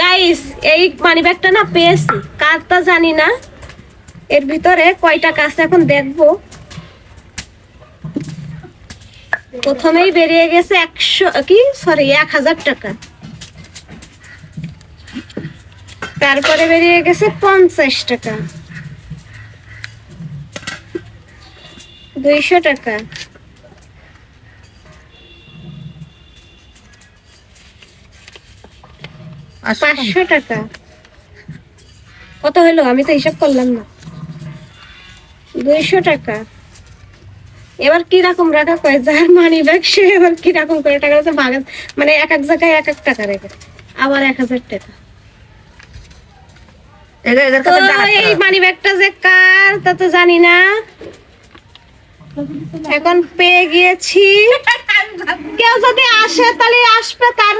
Guys এই মানি ব্যাগটা না পেয়েছি, কার তা জানি না, এর ভিতরে কয় টাকা আছে এখন দেখবো। প্রথমেই বেরিয়ে গেছে 1000 টাকা, তারপরে বেরিয়ে গেছে 50 টাকা, 200 টাকা, 500 টাকা। কত হলো আমি তো হিসাব করলাম না। 200 টাকা। এবার কি রকম রাখা কয়, যার মানি ব্যাগ সে এবার কি রকম করে টাকা আছে ভাগ, মানে এক এক জায়গায় এক এক টাকা রেখে, আবার 1000 টাকা। তো এই মানি ব্যাগটা যে কার তা তো জানি না, এখন পেয়ে গিয়েছি। কেউ যদি আসে তাহলে আসবে, তার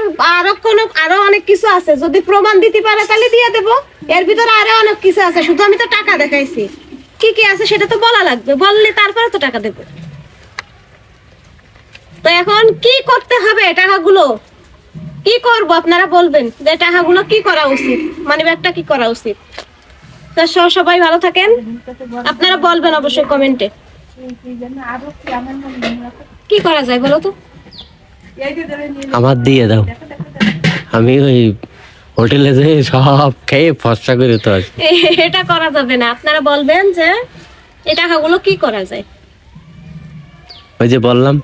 আরো অনেক কিছু আছে, যদি প্রমাণ দিতে পারে তাহলে দিয়ে দেবো। এর ভিতরে আরো অনেক কিছু আছে, শুধু আমি তো টাকা দেখাইছি, কি কি আছে সেটা তো বলা লাগবে, বললে তারপরে তো টাকা দেবো। তো এখন কি করতে হবে, টাকাগুলো কি করব আপনারা বলবেন, যে টাকাগুলো কি করা উচিত, মানে ব্যাগটা কি করা উচিত। তো সবাই ভালো থাকেন, আপনারা বলবেন অবশ্যই কমেন্টে কি করা যায় বলো তো। আমার দিয়ে দাও, আমি ওই হোটেলে যে সব খেয়ে ফসা করে তো আছি। এটা করা যাবে না, আপনারা বলবেন যে এই টাকাগুলো কি করা যায়। ওই যে বললাম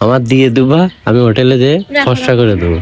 আমার দিয়ে দেবা, আমি হোটেলে যে ফসা করে দেবো।